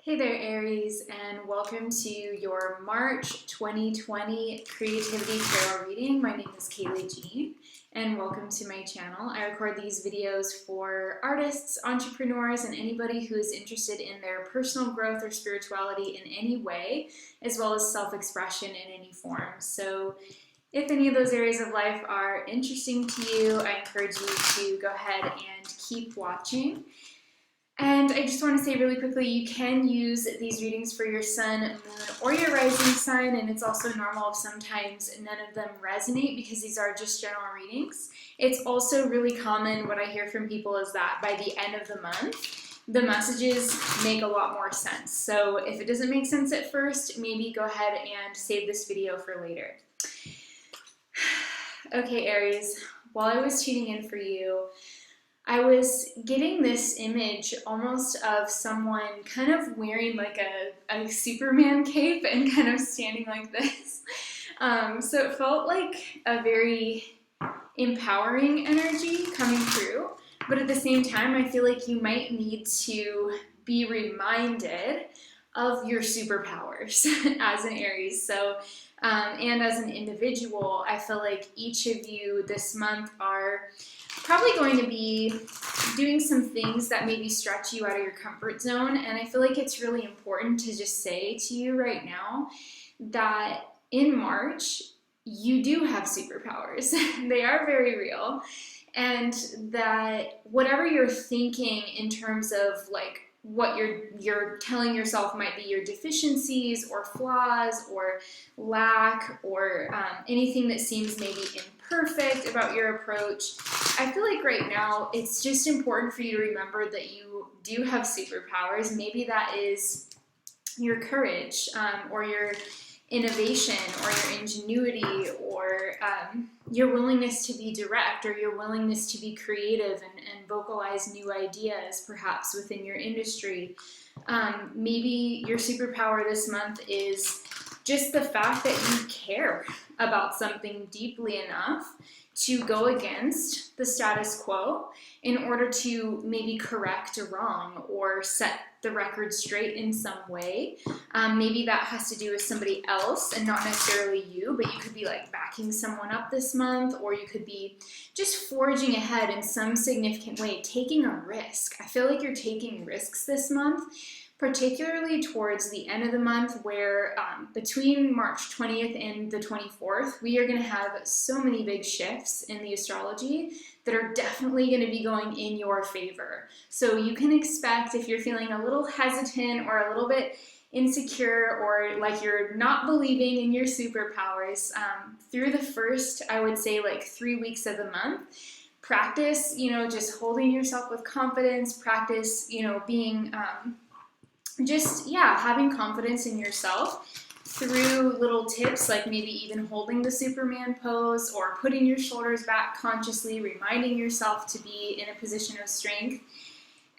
Hey there, Aries, and welcome to your March 2020 Creativity Tarot reading. My name is Kayleigh, and welcome to my channel. I record these videos for artists, entrepreneurs, and anybody who is interested in their personal growth or spirituality in any way, as well as self-expression in any form. So if any of those areas of life are interesting to you, I encourage you to go ahead and keep watching. And I just want to say really quickly, you can use these readings for your sun, moon, or your rising sign, and it's also normal if sometimes none of them resonate because these are just general readings. It's also really common, what I hear from people is that by the end of the month, the messages make a lot more sense. So if it doesn't make sense at first, maybe go ahead and save this video for later. Okay, Aries, while I was tuning in for you, I was getting this image almost of someone kind of wearing like a Superman cape and kind of standing like this. So it felt like a very empowering energy coming through, but at the same time, I feel like you might need to be reminded of your superpowers as an Aries. So, and as an individual, I feel like each of you this month are probably going to be doing some things that maybe stretch you out of your comfort zone. And I feel like it's really important to just say to you right now that in March, you do have superpowers. They are very real. And that whatever you're thinking in terms of like what you're telling yourself might be your deficiencies or flaws or lack or anything that seems maybe imperfect about your approach, I feel like right now it's just important for you to remember that you do have superpowers. Maybe that is your courage or your innovation or your ingenuity or your willingness to be direct or your willingness to be creative and vocalize new ideas perhaps within your industry. Maybe your superpower this month is just the fact that you care about something deeply enough to go against the status quo in order to maybe correct a wrong or set the record straight in some way. Maybe that has to do with somebody else and not necessarily you, but you could be like backing someone up this month, or you could be just forging ahead in some significant way, taking a risk. I feel like you're taking risks this month, particularly towards the end of the month where between March 20th and the 24th, we are going to have so many big shifts in the astrology that are definitely going to be going in your favor. So you can expect, if you're feeling a little hesitant or a little bit insecure or like you're not believing in your superpowers, through the first, I would say like 3 weeks of the month, practice, just holding yourself with confidence, practice, being having confidence in yourself through little tips like maybe even holding the Superman pose or putting your shoulders back consciously, reminding yourself to be in a position of strength.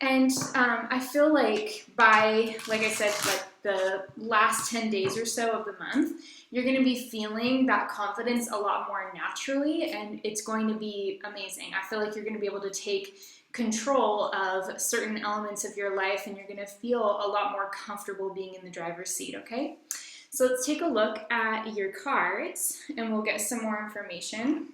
And I feel like by, like I said, like the last 10 days or so of the month, you're going to be feeling that confidence a lot more naturally, and it's going to be amazing. I feel like you're going to be able to take control of certain elements of your life, and you're going to feel a lot more comfortable being in the driver's seat, okay? So let's take a look at your cards, and we'll get some more information.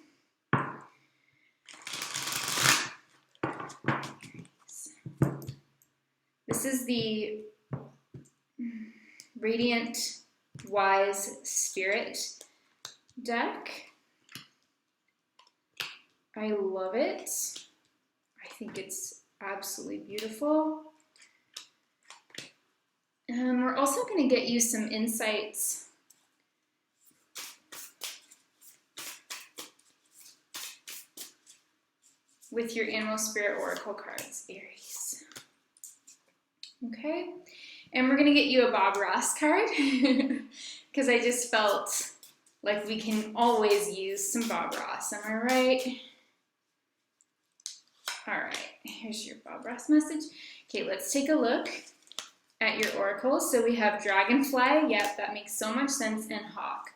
This is the Radiant Wise Spirit deck. I love it. I think it's absolutely beautiful. And we're also going to get you some insights with your Animal Spirit Oracle cards, Aries. Okay, and we're going to get you a Bob Ross card because I just felt like we can always use some Bob Ross. Am I right? All right, here's your Bob Ross message. Okay, let's take a look at your oracles. So we have Dragonfly. Yep, that makes so much sense. And Hawk.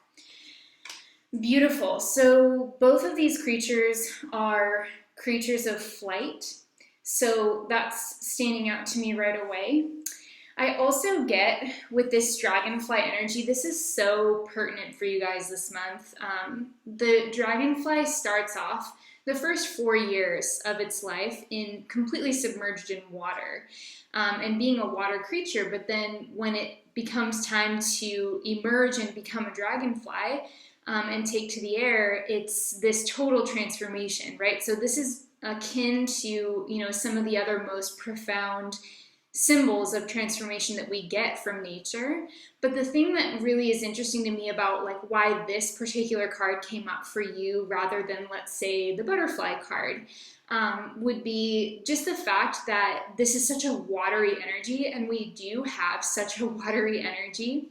Beautiful. So both of these creatures are creatures of flight. So that's standing out to me right away. I also get with this dragonfly energy, this is so pertinent for you guys this month. The dragonfly starts off the first 4 years of its life in completely submerged in water, and being a water creature. But then when it becomes time to emerge and become a dragonfly, and take to the air, it's this total transformation, right? So this is akin to, you know, some of the other most profound symbols of transformation that we get from nature. But the thing that really is interesting to me about like why this particular card came up for you rather than, let's say, the butterfly card, would be just the fact that this is such a watery energy, and we do have such a watery energy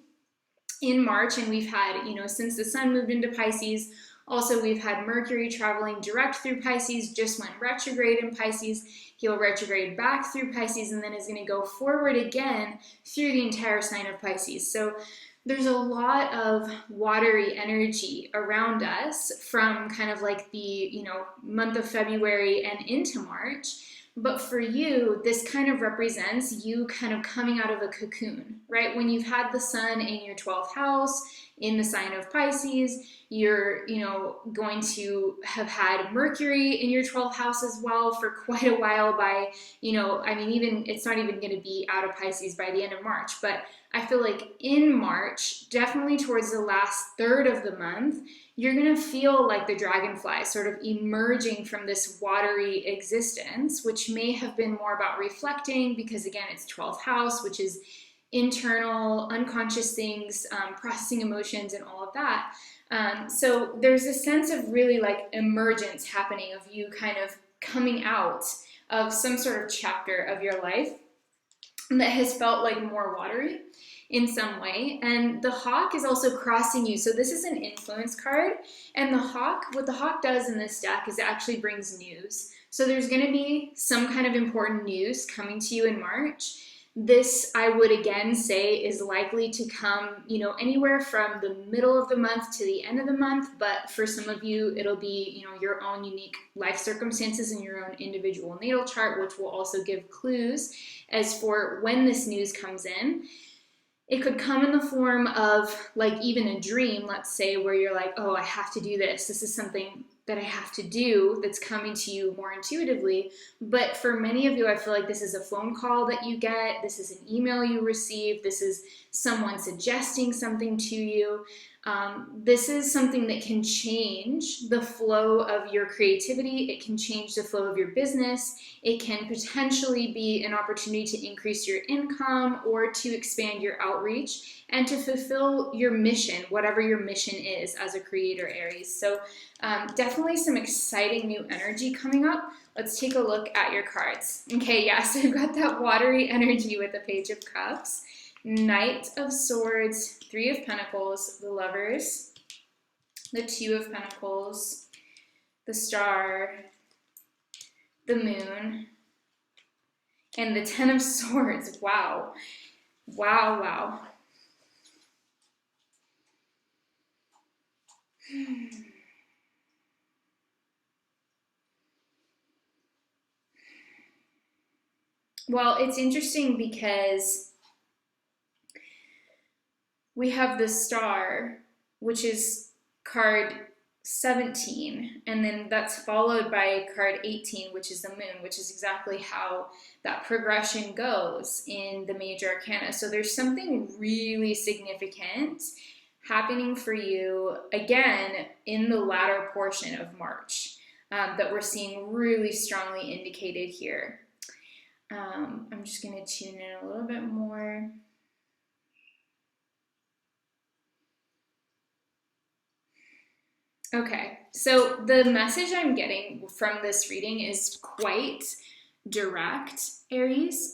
in March. And we've had, you know, since the sun moved into Pisces, also we've had Mercury traveling direct through Pisces, just went retrograde in Pisces. He'll retrograde back through Pisces and then is going to go forward again through the entire sign of Pisces. So there's a lot of watery energy around us from kind of like the, you know, month of February and into March. But for you, this kind of represents you kind of coming out of a cocoon, right? When you've had the sun in your 12th house, in the sign of Pisces, you're, you know, going to have had Mercury in your 12th house as well for quite a while by, you know, I mean, even, it's not even going to be out of Pisces by the end of March. But I feel like in March, definitely towards the last third of the month, you're going to feel like the dragonfly sort of emerging from this watery existence, which may have been more about reflecting because, again, it's 12th house, which is internal, unconscious things, processing emotions and all of that. So there's a sense of really like emergence happening of you kind of coming out of some sort of chapter of your life that has felt like more watery in some way. And the hawk is also crossing you. So this is an influence card. And the hawk, what the hawk does in this deck is it actually brings news. So there's going to be some kind of important news coming to you in March. This, I would again say, is likely to come, you know, anywhere from the middle of the month to the end of the month. But for some of you, it'll be, you know, your own unique life circumstances and your own individual natal chart, which will also give clues as for when this news comes in. It could come in the form of like even a dream, let's say, where you're like, oh, I have to do this. This is something that I have to do that's coming to you more intuitively. But for many of you, I feel like this is a phone call that you get. This is an email you receive. This is someone suggesting something to you. This is something that can change the flow of your creativity. It can change the flow of your business. It can potentially be an opportunity to increase your income or to expand your outreach and to fulfill your mission, whatever your mission is as a creator, Aries. So definitely some exciting new energy coming up. Let's take a look at your cards. Okay, yeah, so I've got that watery energy with the Page of Cups, Knight of Swords, Three of Pentacles, the Lovers, the Two of Pentacles, the Star, the Moon, and the Ten of Swords. Wow. Wow, wow. Well, it's interesting because we have the Star, which is card 17, and then that's followed by card 18, which is the Moon, which is exactly how that progression goes in the major arcana. So there's something really significant happening for you, again, in the latter portion of March, that we're seeing really strongly indicated here. I'm just going to tune in a little bit more. Okay, so the message I'm getting from this reading is quite direct, Aries.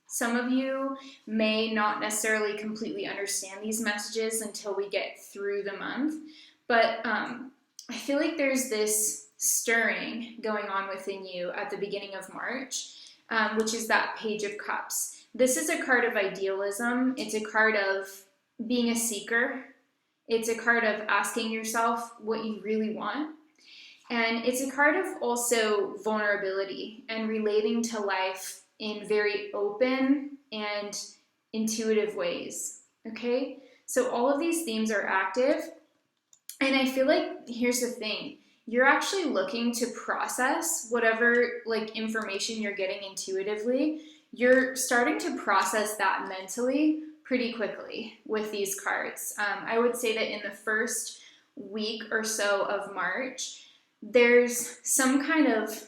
Some of you may not necessarily completely understand these messages until we get through the month, but I feel like there's this stirring going on within you at the beginning of March, which is that Page of Cups. This is a card of idealism. It's a card of being a seeker. It's a card of asking yourself what you really want. And it's a card of also vulnerability and relating to life in very open and intuitive ways, okay? So all of these themes are active, and I feel like, here's the thing, you're actually looking to process whatever like information you're getting intuitively. You're starting to process that mentally pretty quickly with these cards. I would say that in the first week or so of March, there's some kind of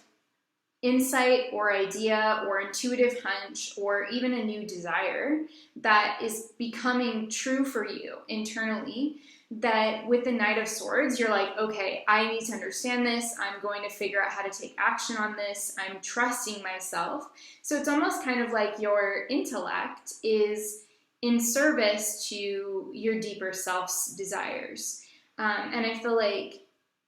insight or idea or intuitive hunch or even a new desire that is becoming true for you internally, that with the Knight of Swords, you're like, okay, I need to understand this. I'm going to figure out how to take action on this. I'm trusting myself. So it's almost kind of like your intellect is in service to your deeper self's desires. And I feel like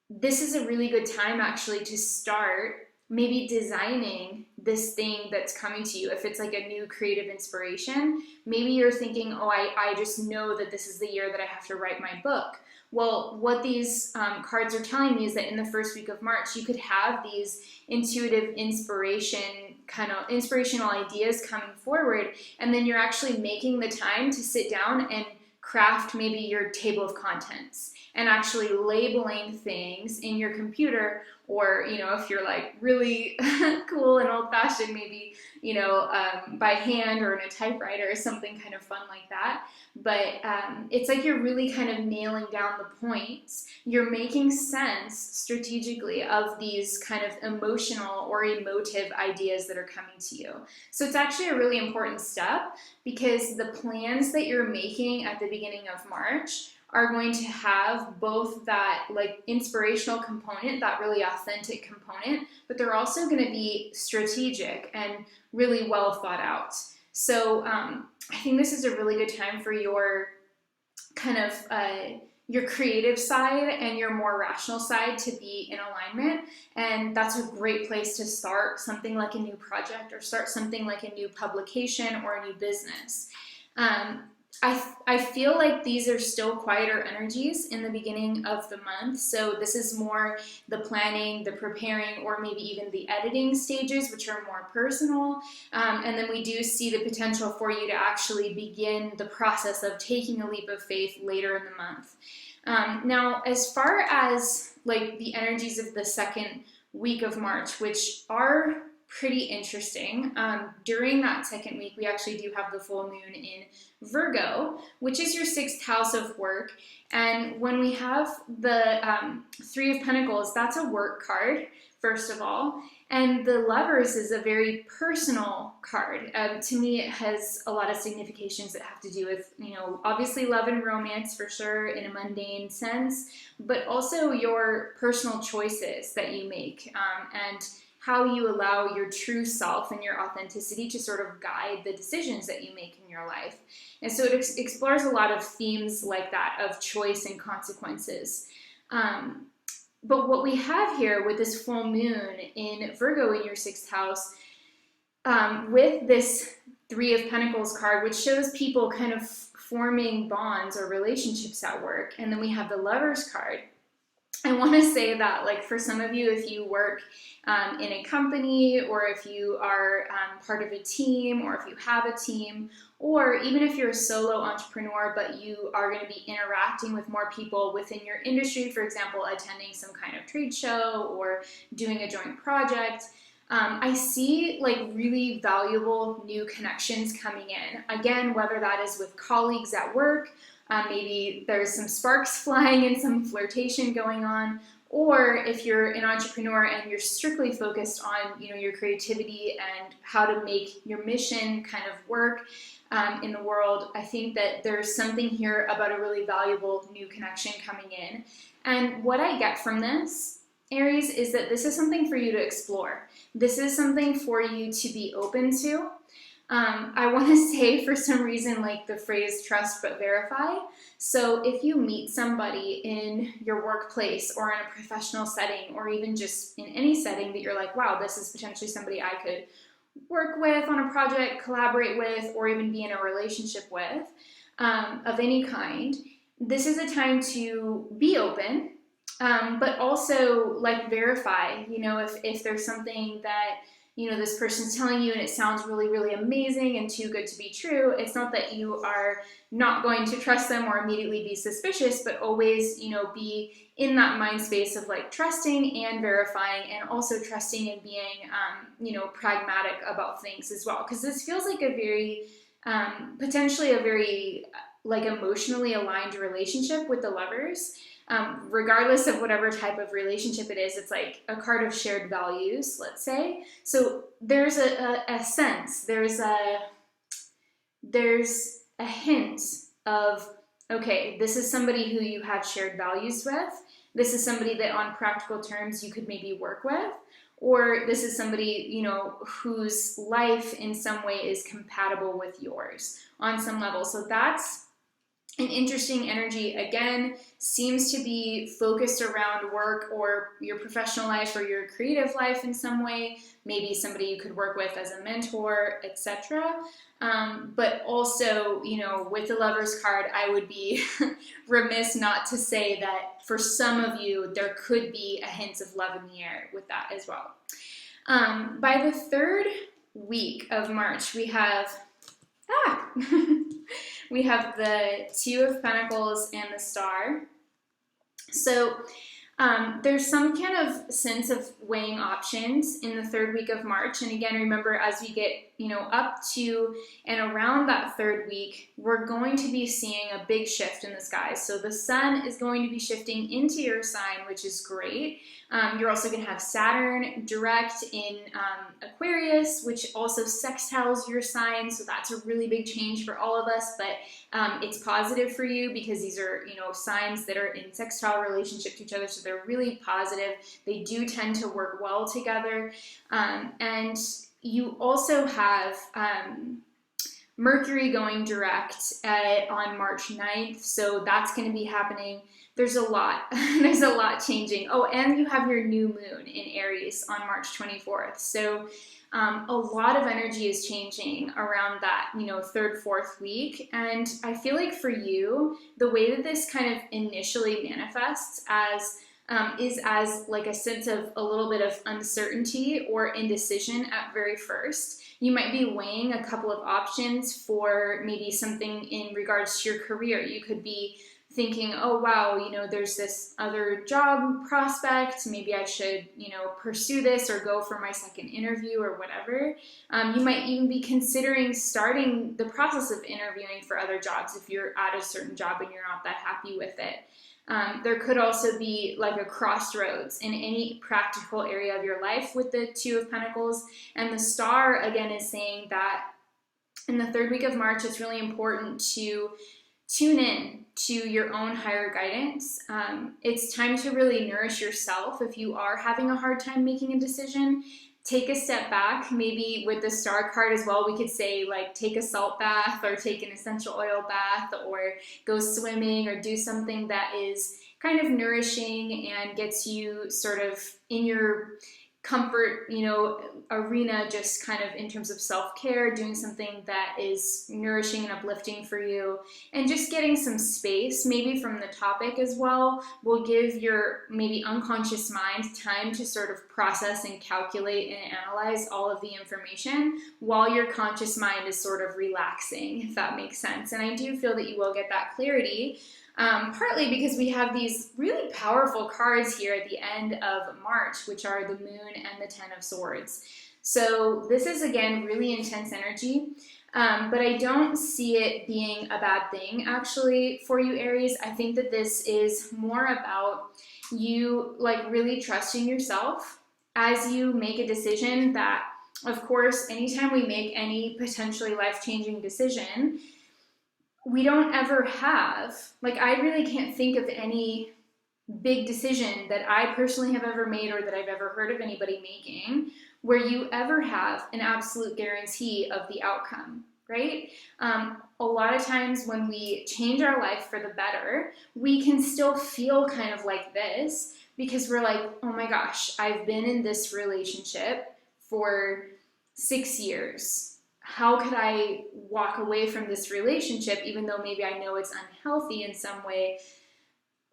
this is a really good time actually to start maybe designing this thing that's coming to you. If it's like a new creative inspiration, maybe you're thinking, oh, I just know that this is the year that I have to write my book. Well, what these cards are telling me is that in the first week of March, you could have these intuitive inspirational ideas coming forward, and then you're actually making the time to sit down and craft maybe your table of contents and actually labeling things in your computer, or, you know, if you're like really cool and old fashioned, maybe, you know, by hand or in a typewriter or something kind of fun like that. But it's like you're really kind of nailing down the points. You're making sense strategically of these kind of emotional or emotive ideas that are coming to you. So it's actually a really important step, because the plans that you're making at the beginning of March are going to have both that like inspirational component, that really authentic component, but they're also going to be strategic and really well thought out. So I think this is a really good time for your kind of your creative side and your more rational side to be in alignment. And that's a great place to start something like a new project, or start something like a new publication or a new business. I feel like these are still quieter energies in the beginning of the month. So this is more the planning, the preparing, or maybe even the editing stages, which are more personal. And then we do see the potential for you to actually begin the process of taking a leap of faith later in the month. Now, as far as like the energies of the second week of March, which are pretty interesting. During that second week, we actually do have the full moon in Virgo, which is your 6th house of work. And when we have the 3 of Pentacles, that's a work card, first of all. And the Lovers is a very personal card. To me, it has a lot of significations that have to do with, you know, obviously love and romance for sure in a mundane sense, but also your personal choices that you make, and how you allow your true self and your authenticity to sort of guide the decisions that you make in your life. And so it explores a lot of themes like that of choice and consequences. But what we have here with this full moon in Virgo in your 6th house, with this 3 of Pentacles card, which shows people kind of forming bonds or relationships at work, and then we have the Lovers card. I want to say that, like, for some of you, if you work in a company, or if you are part of a team, or if you have a team, or even if you're a solo entrepreneur, but you are going to be interacting with more people within your industry, for example, attending some kind of trade show or doing a joint project, I see like really valuable new connections coming in. Again, whether that is with colleagues at work, maybe there's some sparks flying and some flirtation going on, or if you're an entrepreneur and you're strictly focused on, you know, your creativity and how to make your mission kind of work in the world, I think that there's something here about a really valuable new connection coming in. And what I get from this, Aries, is that this is something for you to explore. This is something for you to be open to. I want to say, for some reason, like the phrase trust but verify. So if you meet somebody in your workplace or in a professional setting, or even just in any setting that you're like, wow, this is potentially somebody I could work with on a project, collaborate with, or even be in a relationship with, of any kind, this is a time to be open, but also like verify, you know, if there's something that you know, this person's telling you and it sounds really, really amazing and too good to be true. It's not that you are not going to trust them or immediately be suspicious, but always, you know, be in that mind space of like trusting and verifying, and also trusting and being, you know, pragmatic about things as well. Because this feels like a very, potentially a very like emotionally aligned relationship with the Lovers. Regardless of whatever type of relationship it is, it's like a card of shared values, let's say. So there's a sense, there's a hint of, okay, this is somebody who you have shared values with. This is somebody that on practical terms you could maybe work with. Or this is somebody, you know, whose life in some way is compatible with yours on some level. So that's an interesting energy. Again, seems to be focused around work or your professional life or your creative life in some way. Maybe somebody you could work with as a mentor, etc. But also, you know, with the Lovers card, I would be remiss not to say that for some of you, there could be a hint of love in the air with that as well. By the third week of March, we have we have the Two of Pentacles and the Star. So there's some kind of sense of weighing options in the third week of March. And again, remember, as we get, you know, up to and around that third week, we're going to be seeing a big shift in the skies. So the sun is going to be shifting into your sign, which is great. You're also going to have Saturn direct in Aquarius, which also sextiles your sign. So that's a really big change for all of us, but it's positive for you because these are, you know, signs that are in sextile relationship to each other. So they're really positive. They do tend to work well together. And you also have Mercury going direct on March 9th. So that's going to be happening. There's a lot. There's a lot changing. Oh, and you have your new moon in Aries on March 24th. So a lot of energy is changing around that, you know, third, fourth week. And I feel like for you, the way that this kind of initially manifests as is as like a sense of a little bit of uncertainty or indecision at very first. You might be weighing a couple of options for maybe something in regards to your career. You could be thinking, oh wow, you know, there's this other job prospect, maybe I should, you know, pursue this or go for my second interview or whatever. You might even be considering starting the process of interviewing for other jobs if you're at a certain job and you're not that happy with it. There could also be like a crossroads in any practical area of your life with the Two of Pentacles. And the Star, again, is saying that in the third week of March, it's really important to tune in to your own higher guidance. It's time to really nourish yourself. If you are having a hard time making a decision, take a step back. Maybe with the Star card as well, we could say like take a salt bath or take an essential oil bath or go swimming or do something that is kind of nourishing and gets you sort of in your comfort, you know, arena, just kind of in terms of self-care, doing something that is nourishing and uplifting for you, and just getting some space maybe from the topic as well will give your maybe unconscious mind time to sort of process and calculate and analyze all of the information while your conscious mind is sort of relaxing, if that makes sense. And I do feel that you will get that clarity. Partly because we have these really powerful cards here at the end of March, which are the Moon and the Ten of Swords. So this is, again, really intense energy, but I don't see it being a bad thing, actually, for you, Aries. I think that this is more about you, like, really trusting yourself as you make a decision that, of course, anytime we make any potentially life-changing decision, we don't ever have, like, I really can't think of any big decision that I personally have ever made or that I've ever heard of anybody making where you ever have an absolute guarantee of the outcome, right? A lot of times when we change our life for the better, we can still feel kind of like this because we're like, oh my gosh, I've been in this relationship for 6 years. How could I walk away from this relationship even though maybe I know it's unhealthy in some way?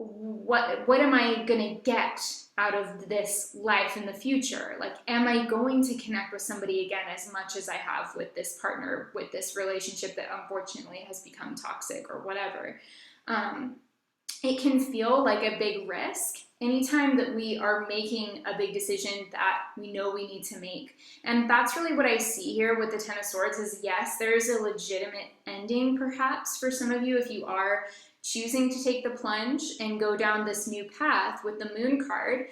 what am I gonna get out of this life in the future? Like, am I going to connect with somebody again as much as I have with this partner, with this relationship that unfortunately has become toxic or whatever? It can feel like a big risk anytime that we are making a big decision that we know we need to make. And that's really what I see here with the Ten of Swords is, yes, there is a legitimate ending perhaps for some of you if you are choosing to take the plunge and go down this new path with the Moon card.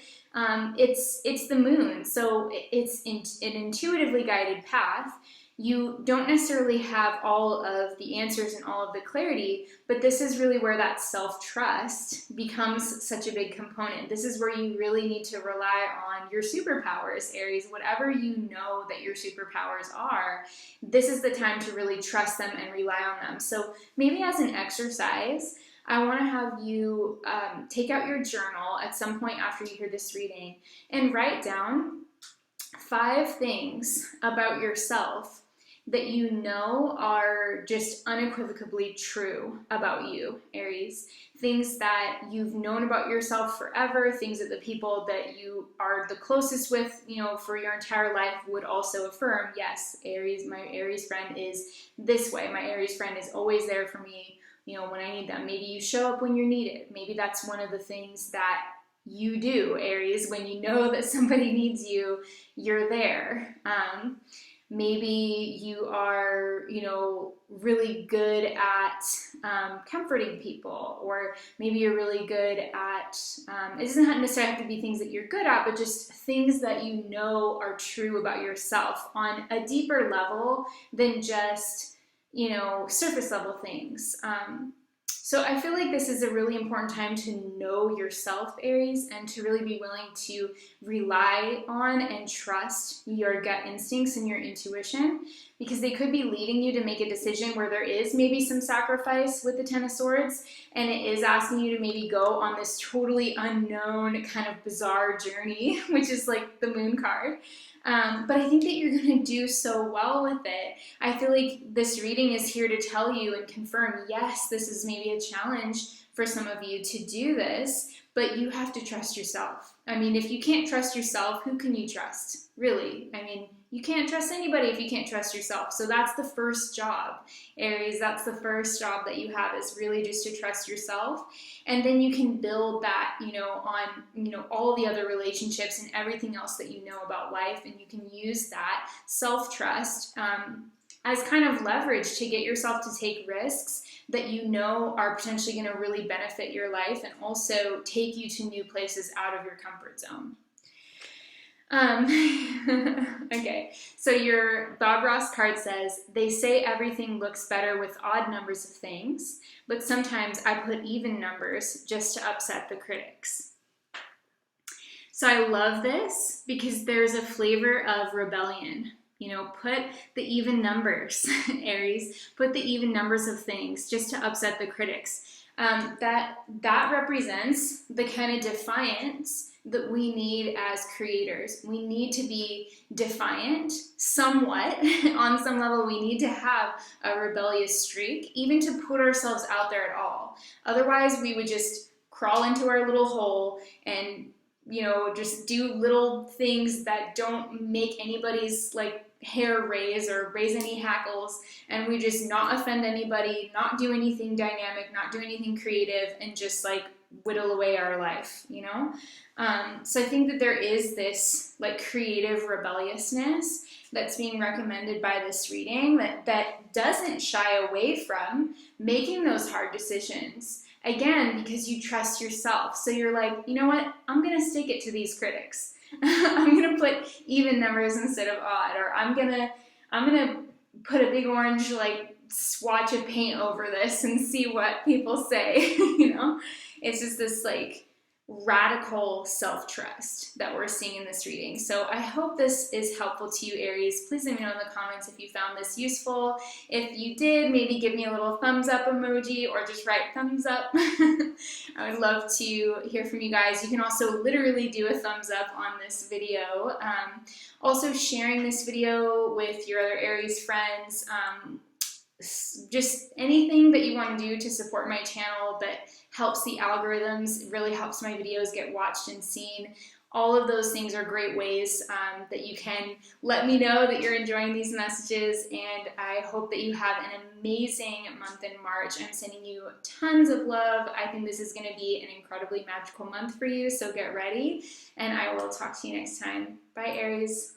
It's the Moon, so it's an intuitively guided path. You don't necessarily have all of the answers and all of the clarity, but this is really where that self-trust becomes such a big component. This is where you really need to rely on your superpowers, Aries. Whatever you know that your superpowers are, this is the time to really trust them and rely on them. So maybe as an exercise, I want to have you take out your journal at some point after you hear this reading and write down 5 things about yourself that you know are just unequivocally true about you, Aries. Things that you've known about yourself forever, things that the people that you are the closest with, you know, for your entire life would also affirm, yes, Aries, my Aries friend is this way. My Aries friend is always there for me, you know, when I need them. Maybe you show up when you're needed. Maybe that's one of the things that you do, Aries. When you know that somebody needs you, you're there. Maybe you are, you know, really good at comforting people, or maybe you're really good at, it doesn't necessarily have to be things that you're good at, but just things that you know are true about yourself on a deeper level than just, you know, surface level things. So I feel like this is a really important time to know yourself, Aries, and to really be willing to rely on and trust your gut instincts and your intuition, because they could be leading you to make a decision where there is maybe some sacrifice with the Ten of Swords, and it is asking you to maybe go on this totally unknown kind of bizarre journey, which is like the Moon card. But I think that you're going to do so well with it. I feel like this reading is here to tell you and confirm, yes, this is maybe a challenge for some of you to do this, but you have to trust yourself. I mean, if you can't trust yourself, who can you trust? Really? I mean, you can't trust anybody if you can't trust yourself. So that's the first job, Aries. That's the first job that you have, is really just to trust yourself. And then you can build that, you know, on, you know, all the other relationships and everything else that you know about life. And you can use that self-trust as kind of leverage to get yourself to take risks that you know are potentially going to really benefit your life and also take you to new places out of your comfort zone. Okay, so your Bob Ross card says, they say everything looks better with odd numbers of things, but sometimes I put even numbers just to upset the critics. So I love this because there's a flavor of rebellion. You know, put the even numbers, Aries, put the even numbers of things just to upset the critics. That represents the kind of defiance that we need as creators. We need to be defiant somewhat. On some level, we need to have a rebellious streak, even to put ourselves out there at all. Otherwise, we would just crawl into our little hole and, you know, just do little things that don't make anybody's like hair raise or raise any hackles, and we just not offend anybody, not do anything dynamic, not do anything creative, and just like whittle away our life, you know? So I think that there is this like creative rebelliousness that's being recommended by this reading that doesn't shy away from making those hard decisions. Again, because you trust yourself. So you're like, you know what? I'm going to stick it to these critics. I'm going to put even numbers instead of odd, or I'm going to put a big orange like swatch of paint over this and see what people say, you know? It's just this like radical self-trust that we're seeing in this reading. So I hope this is helpful to you, Aries. Please let me know in the comments if you found this useful. If you did, maybe give me a little thumbs up emoji or just write thumbs up. I would love to hear from you guys. You can also literally do a thumbs up on this video. Also sharing this video with your other Aries friends. just anything that you want to do to support my channel that helps the algorithms, really helps my videos get watched and seen. All of those things are great ways that you can let me know that you're enjoying these messages, and I hope that you have an amazing month in March. I'm sending you tons of love. I think this is going to be an incredibly magical month for you, so get ready, and I will talk to you next time. Bye, Aries.